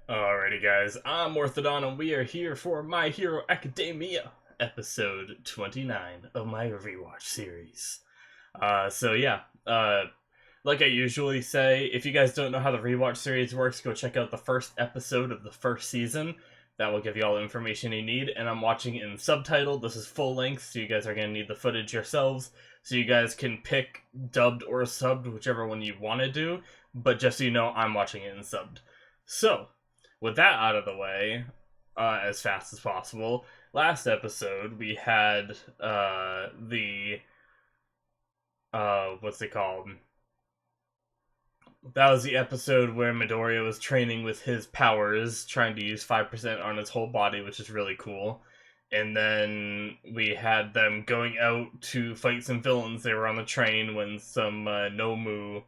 Alrighty, guys, I'm Morthadon, and we are here for My Hero Academia, episode 29 of my rewatch series. Like I usually say, if you guys don't know how the rewatch series works, go check out the first episode of the first season. That will give you all the information you need, and I'm watching it in subtitle. This is full length, so you guys are going to need the footage yourselves, so you guys can pick dubbed or subbed, whichever one you want to do, but just so you know, I'm watching it in subbed. So, with that out of the way, as fast as possible, last episode we had what's it called? That was the episode where Midoriya was training with his powers, trying to use 5% on his whole body, which is really cool. And then we had them going out to fight some villains. They were on the train when some Nomu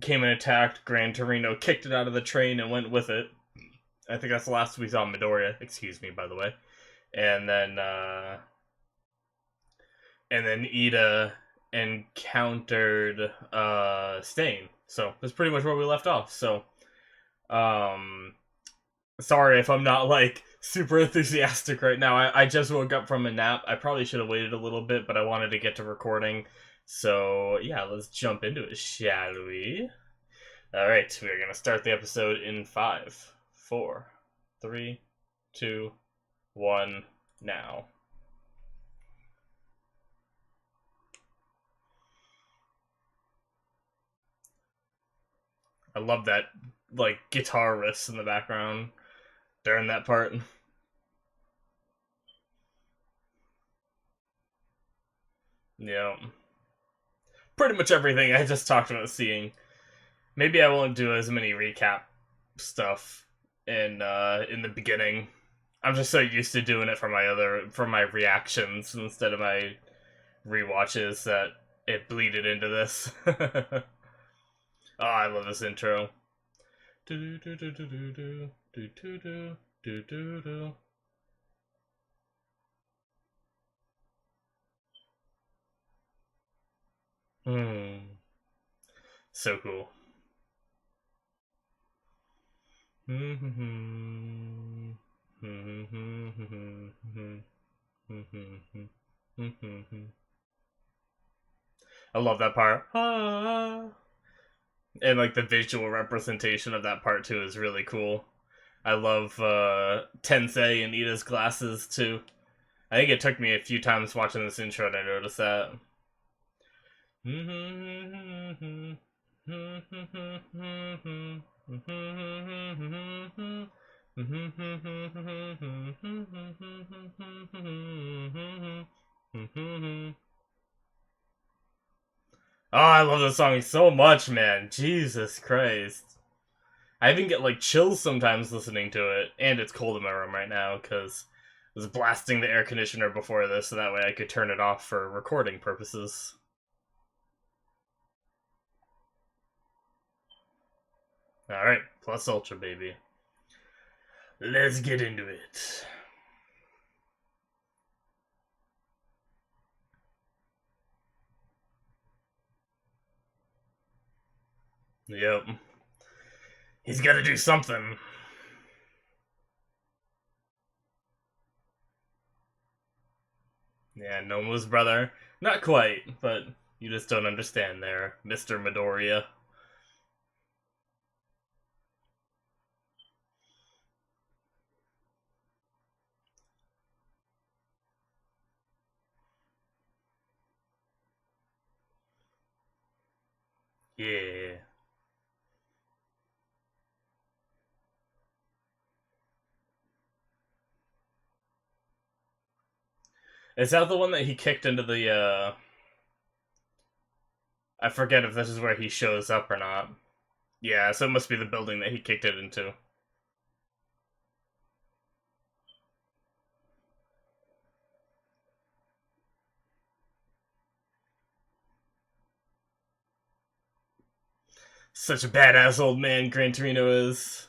came and attacked. Gran Torino kicked it out of the train and went with it. I think that's the last we saw Midoriya. Excuse me, by the way. And then Ida encountered Stain. So that's pretty much where we left off. So sorry if I'm not like super enthusiastic right now. I just woke up from a nap. I probably should have waited a little bit, but I wanted to get to recording. So yeah, let's jump into it, shall we? Alright, we're gonna start the episode in 5, 4, 3, 2, 1, now. I love that, like, guitar riffs in the background during that part. Yeah. Pretty much everything I just talked about seeing. Maybe I won't do as many recap stuff in the beginning. I'm just so used to doing it for my reactions instead of my rewatches that it bleeded into this. Oh, I love this intro. Do do do do do do do do do do do do. So cool. I love that part. And like the visual representation of that part too is really cool. I love Tensei and Ida's glasses too. I think it took me a few times watching this intro to notice that. Oh, I love this song so much, man. Jesus Christ. I even get like chills sometimes listening to it, and it's cold in my room right now because I was blasting the air conditioner before this, so that way I could turn it off for recording purposes. Alright, plus ultra, baby. Let's get into it. Yep. He's gotta do something. Yeah, Nomu's brother. Not quite, but you just don't understand there, Mr. Midoriya. Yeah. Is that the one that he kicked into the, I forget if this is where he shows up or not. Yeah, so it must be the building that he kicked it into. Such a badass old man Gran Torino is.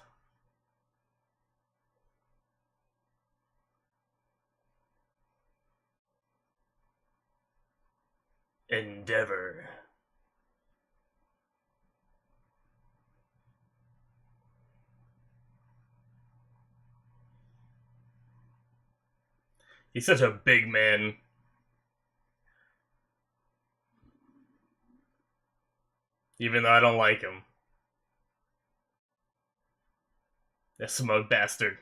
Endeavor. He's such a big man. Even though I don't like him. That smug bastard.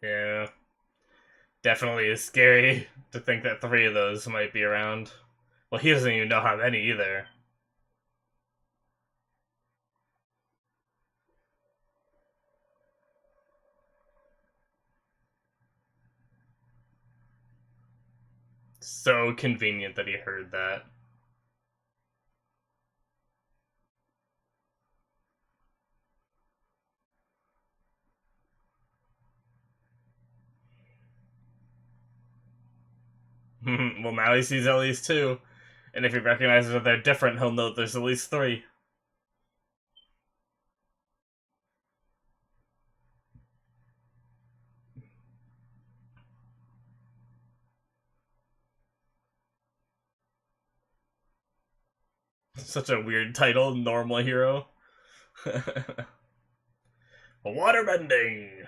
Yeah. Definitely is scary to think that three of those might be around. Well, he doesn't even know how many either. So convenient that he heard that. Well, now he sees at least two. And if he recognizes that they're different, he'll know there's at least three. Such a weird title, normal hero. Waterbending!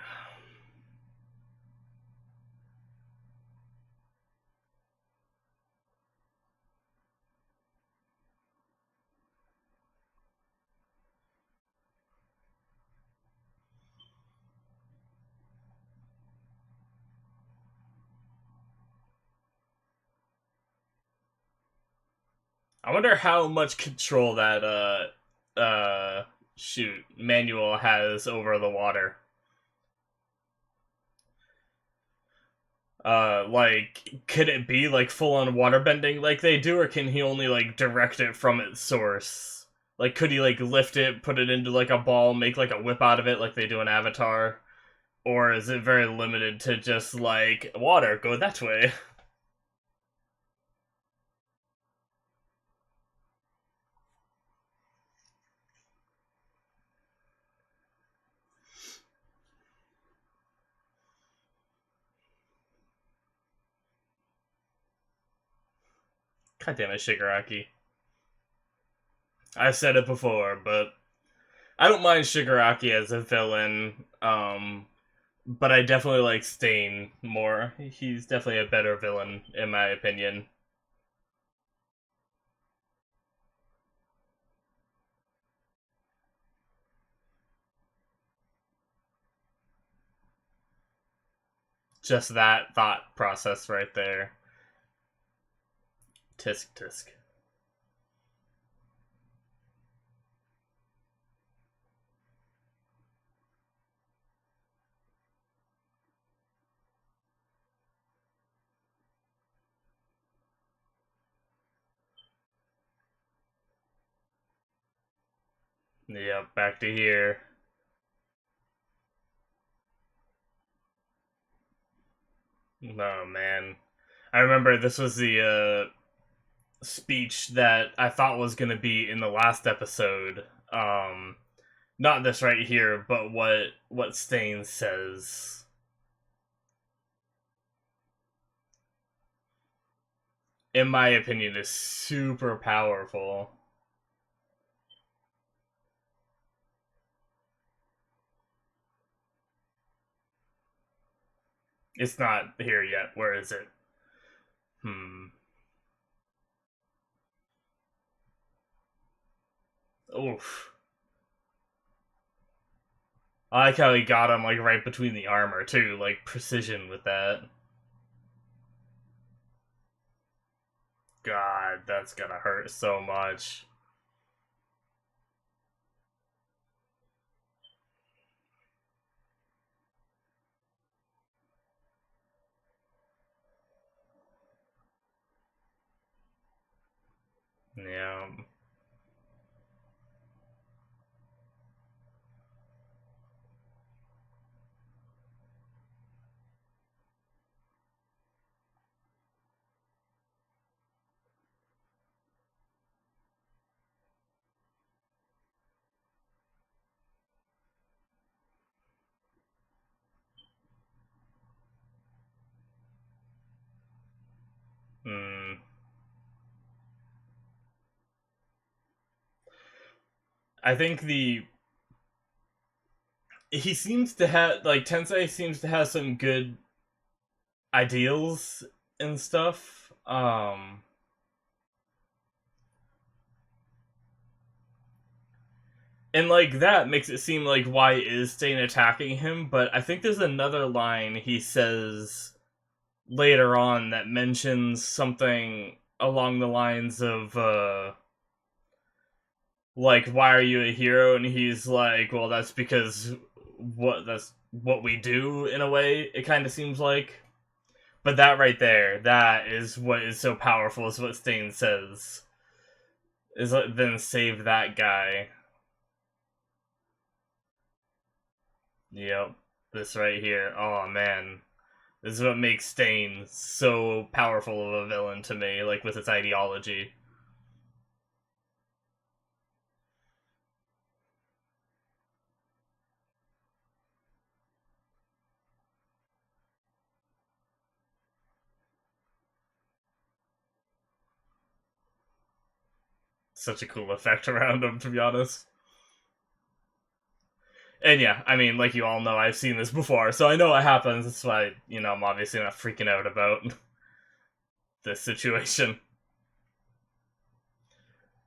I wonder how much control that shoot manual has over the water. Like, could it be like full on waterbending like they do, or can he only like direct it from its source? Like, could he like lift it, put it into like a ball, make like a whip out of it like they do in Avatar? Or is it very limited to just like water, go that way? God damn it, Shigaraki. I've said it before, but I don't mind Shigaraki as a villain. But I definitely like Stain more. He's definitely a better villain, in my opinion. Just that thought process right there. Tisk tisk. Yep, back to here. Oh man. I remember this was the speech that I thought was gonna be in the last episode. Not this right here, but what Stain says. In my opinion, is super powerful. It's not here yet. Where is it? Hmm. Oof. I like how he got him like right between the armor too, like precision with that. God, that's gonna hurt so much. Yeah. I think the he seems to have like Tensei seems to have some good ideals and stuff. And like that makes it seem like why is Stain attacking him, but I think there's another line he says later on that mentions something along the lines of like why are you a hero, and he's like, well, that's because that's what we do in a way, it kind of seems like. But that right there, that is what is so powerful, is what Stain says. Is like, then save that guy. Yep. This right here. Oh man. This is what makes Stain so powerful of a villain to me, like with its ideology. Such a cool effect around him, to be honest. And yeah, I mean, like you all know, I've seen this before, so I know what happens. That's why, I'm obviously not freaking out about this situation.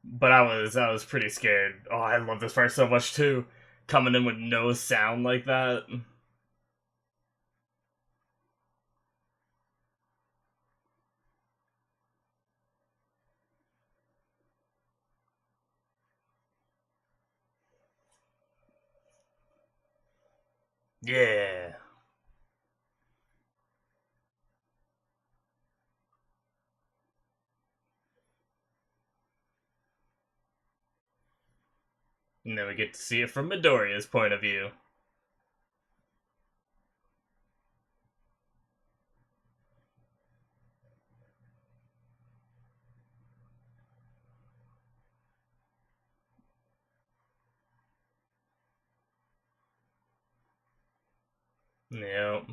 But I was pretty scared. Oh, I love this part so much too. Coming in with no sound like that. Yeah. And then we get to see it from Midoriya's point of view. Yep.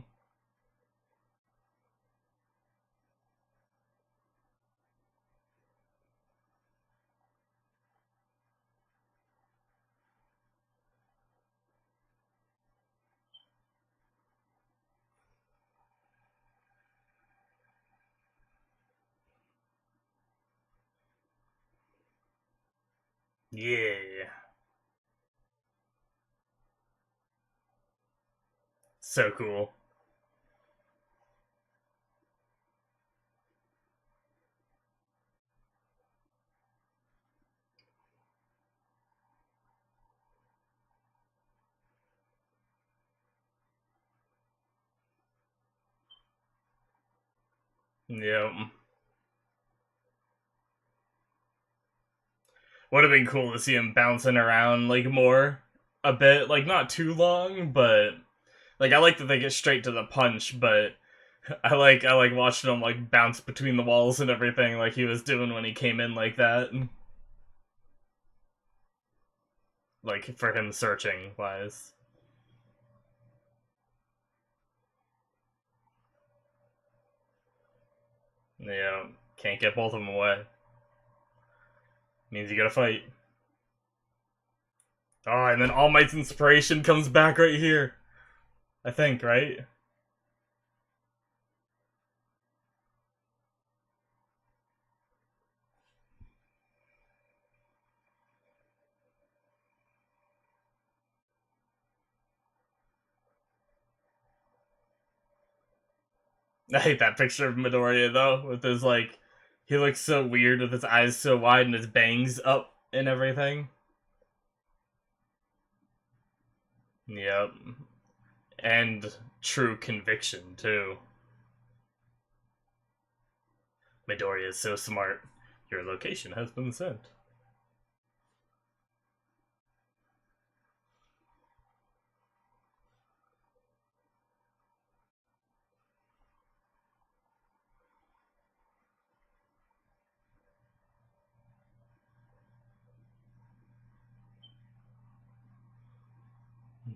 Yeah. So cool. Yep. Would have been cool to see him bouncing around like more a bit, like not too long, but like I like that they get straight to the punch, but I like watching him like bounce between the walls and everything like he was doing when he came in like that. Like for him searching wise. Yeah. Can't get both of them away. Means you gotta fight. Oh, and then All Might's inspiration comes back right here. I think, right? I hate that picture of Midoriya though, with his like, he looks so weird with his eyes so wide and his bangs up and everything. Yep, and true conviction too. Midoriya is so smart. Your location has been sent.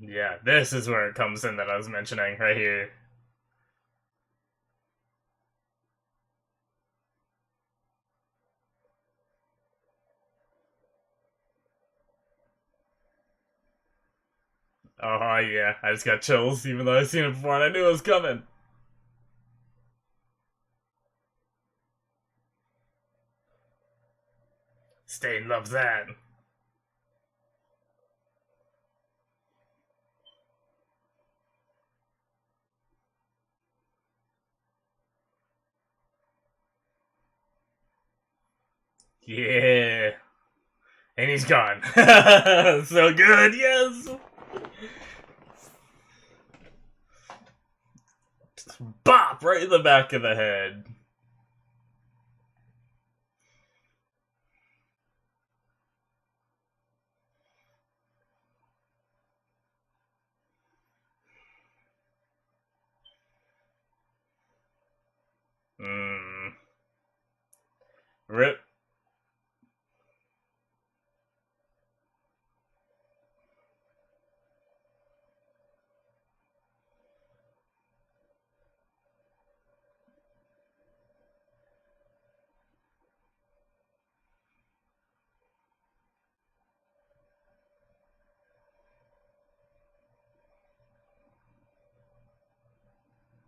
Yeah, this is where it comes in that I was mentioning right here. Oh yeah, I just got chills, even though I've seen it before and I knew it was coming. Stain loves that. Yeah. And he's gone. So good, yes! Just bop right in the back of the head. Mmm. Rip.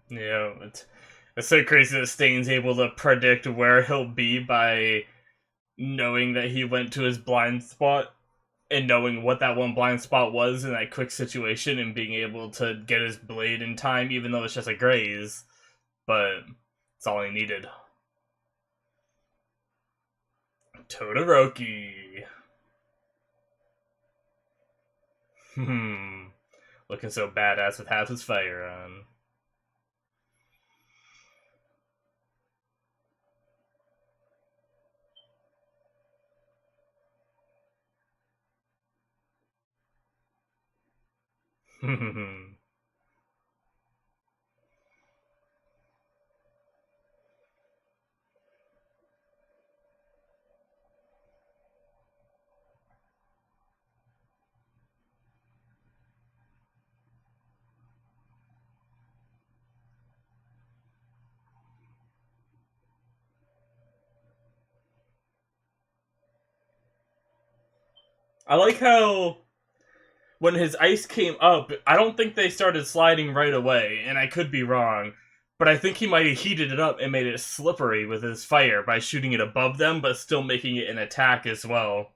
Yeah, it's so crazy that Stain's able to predict where he'll be by knowing that he went to his blind spot and knowing what that one blind spot was in that quick situation and being able to get his blade in time, even though it's just a graze. But it's all he needed. Todoroki. Hmm. Looking so badass with half his fire on. I like how when his ice came up, I don't think they started sliding right away, and I could be wrong, but I think he might have heated it up and made it slippery with his fire by shooting it above them, but still making it an attack as well.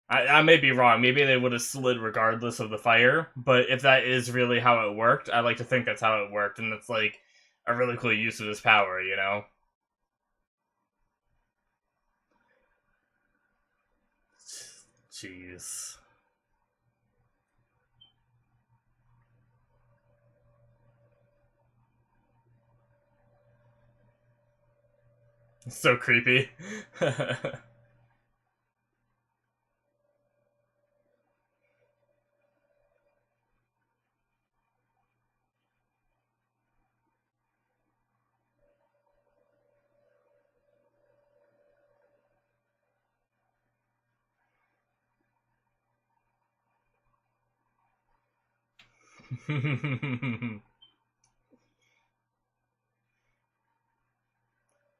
I may be wrong. Maybe they would have slid regardless of the fire, but if that is really how it worked, I like to think that's how it worked, and it's like a really cool use of his power, you know? Jeez. So creepy.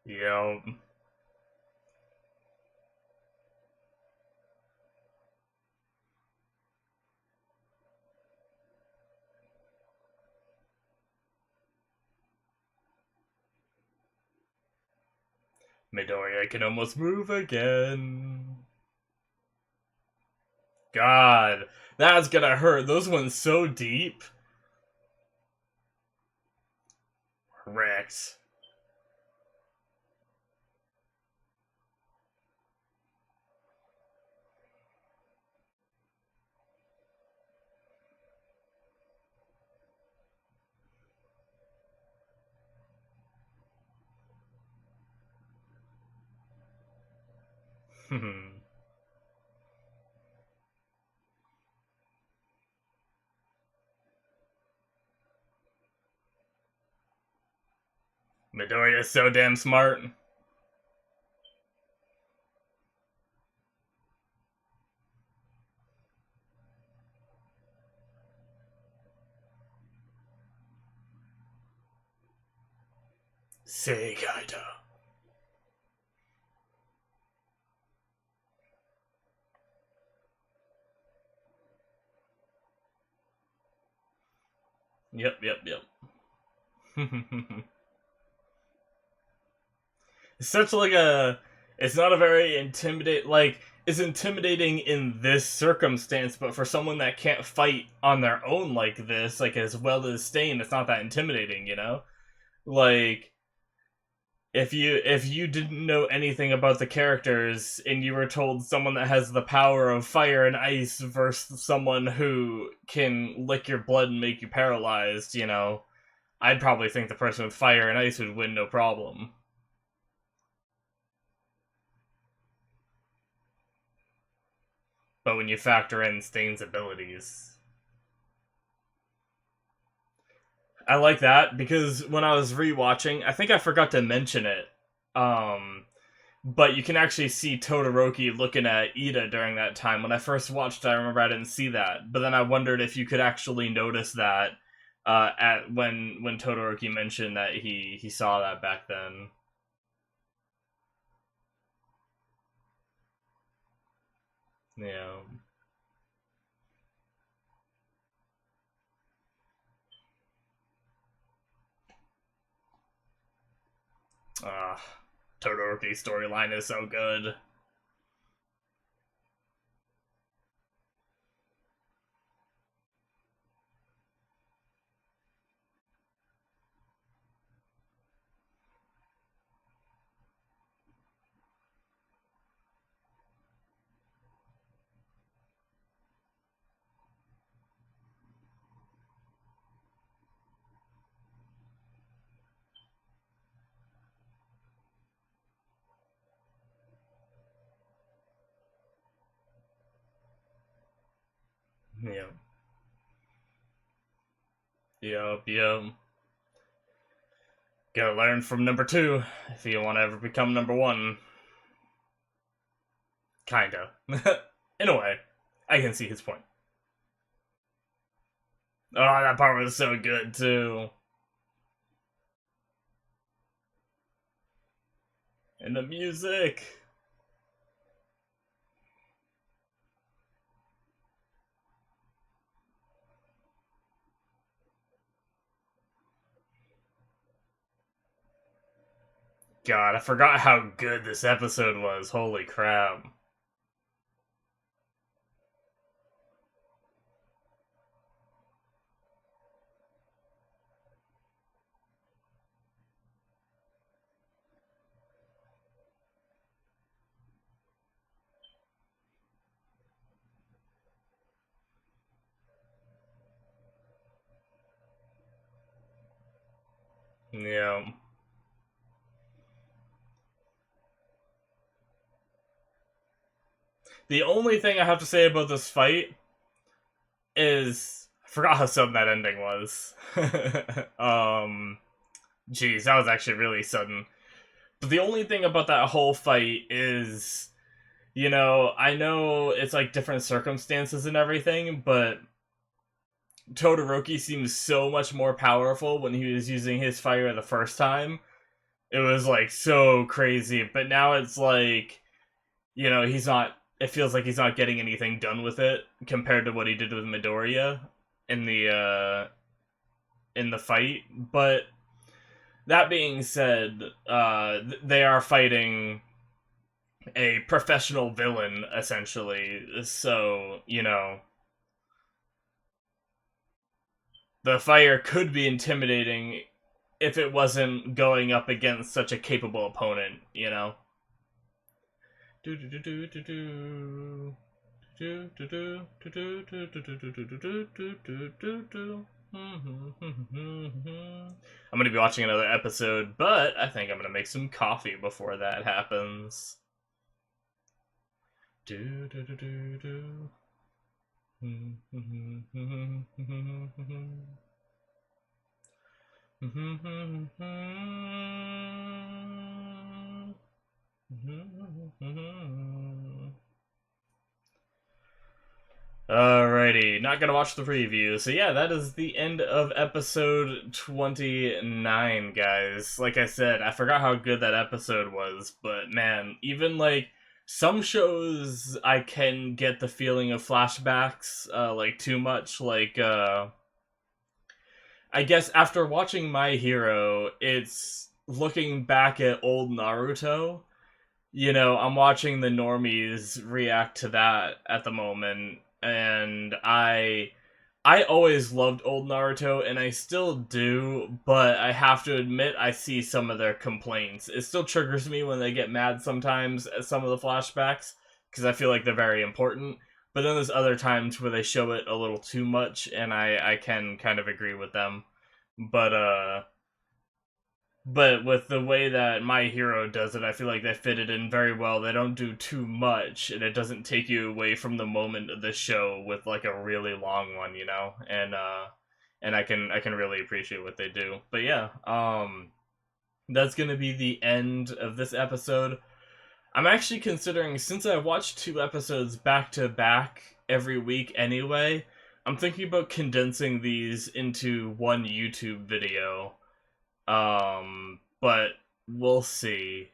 Yep. Midoriya can almost move again. God, that's gonna hurt. Those ones so deep. Wrecked. Midoriya's so damn smart. Segaita. Yep, yep, yep. It's such like a. It's not a very intimidate. Like, it's intimidating in this circumstance, but for someone that can't fight on their own like this, like as well as Stain, it's not that intimidating, you know? Like, if you didn't know anything about the characters and you were told someone that has the power of fire and ice versus someone who can lick your blood and make you paralyzed, you know, I'd probably think the person with fire and ice would win no problem. But when you factor in Stain's abilities, I like that because when I was rewatching, I think I forgot to mention it. Um, but you can actually see Todoroki looking at Ida during that time. When I first watched, I remember I didn't see that, but then I wondered if you could actually notice that at when Todoroki mentioned that he saw that back then. Yeah. Uh, Todoroki's storyline is so good. Yeah. Yep, yep. Gotta learn from number two if you want to ever become number one. Kinda. In a way. I can see his point. Oh, that part was so good too. And the music. God, I forgot how good this episode was. Holy crap. Yeah. The only thing I have to say about this fight is I forgot how sudden that ending was. Jeez, that was actually really sudden. But the only thing about that whole fight is, you know, I know it's like different circumstances and everything, but Todoroki seems so much more powerful when he was using his fire the first time. It was like so crazy, but now it's like, you know, he's not. It feels like he's not getting anything done with it compared to what he did with Midoriya in the fight. But that being said, they are fighting a professional villain essentially. So you know, the fire could be intimidating if it wasn't going up against such a capable opponent. You know. Do do do do do do. I'm gonna be watching another episode, but I think I'm gonna make some coffee before that happens. Do do do do do. Alrighty, not gonna watch the preview. So yeah, that is the end of episode 29, guys. Like I said, I forgot how good that episode was, but man, even like some shows I can get the feeling of flashbacks, like too much. Like I guess after watching My Hero, it's looking back at old Naruto. You know, I'm watching the normies react to that at the moment, and I always loved old Naruto, and I still do, but I have to admit I see some of their complaints. It still triggers me when they get mad sometimes at some of the flashbacks, because I feel like they're very important. But then there's other times where they show it a little too much, and I can kind of agree with them. But but with the way that My Hero does it, I feel like they fit it in very well. They don't do too much, and it doesn't take you away from the moment of the show with like a really long one, you know. And I can really appreciate what they do. But yeah, that's gonna be the end of this episode. I'm actually considering, since I watched 2 episodes back to back every week anyway, I'm thinking about condensing these into one YouTube video. But we'll see.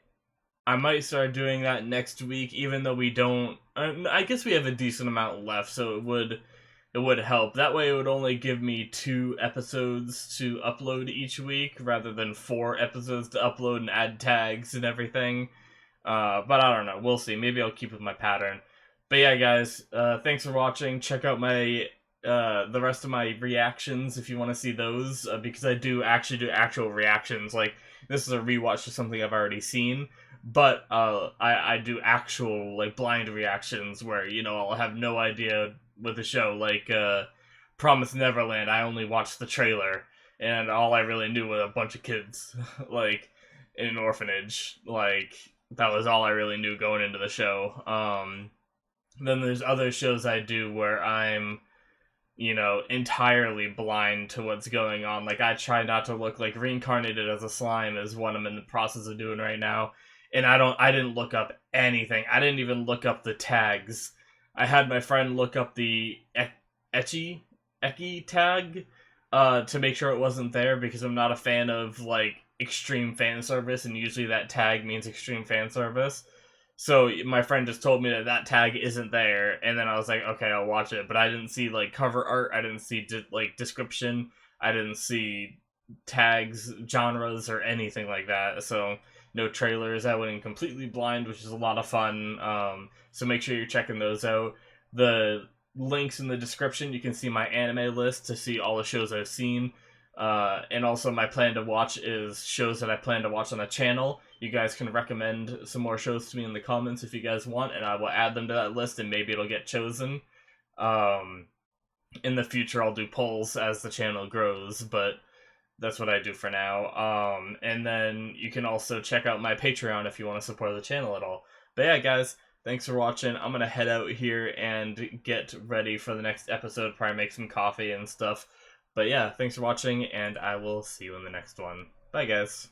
I might start doing that next week, even though we don't. I guess we have a decent amount left, so it would help. That way, it would only give me 2 episodes to upload each week, rather than 4 episodes to upload and add tags and everything. But I don't know. We'll see. Maybe I'll keep with my pattern. But yeah, guys, thanks for watching. Check out my the rest of my reactions if you want to see those, because I do actually do actual reactions. Like, this is a rewatch of something I've already seen, but I do actual, like, blind reactions where, you know, I'll have no idea with the show. Like, Promise Neverland, I only watched the trailer, and all I really knew was a bunch of kids, like, in an orphanage. Like, that was all I really knew going into the show. Then there's other shows I do where I'm, you know, entirely blind to what's going on. Like, I try not to look. Like, Reincarnated as a Slime is what I'm in the process of doing right now. And I didn't look up anything. I didn't even look up the tags. I had my friend look up the Eki tag, to make sure it wasn't there, because I'm not a fan of, like, extreme fan service, and usually that tag means extreme fan service. So my friend just told me that that tag isn't there, and then I was like, okay, I'll watch it. But I didn't see, like, cover art. I didn't see like description. I didn't see tags, genres, or anything like that. So no trailers. I went in completely blind, which is a lot of fun. So make sure you're checking those out. The links in the description. You can see my anime list to see all the shows I've seen. And also my plan to watch is shows that I plan to watch on the channel. You guys can recommend some more shows to me in the comments if you guys want, and I will add them to that list, and maybe it'll get chosen. In the future, I'll do polls as the channel grows, but that's what I do for now. And then you can also check out my Patreon if you want to support the channel at all. But yeah, guys, thanks for watching. I'm gonna head out here and get ready for the next episode, probably make some coffee and stuff. But yeah, thanks for watching, and I will see you in the next one. Bye, guys.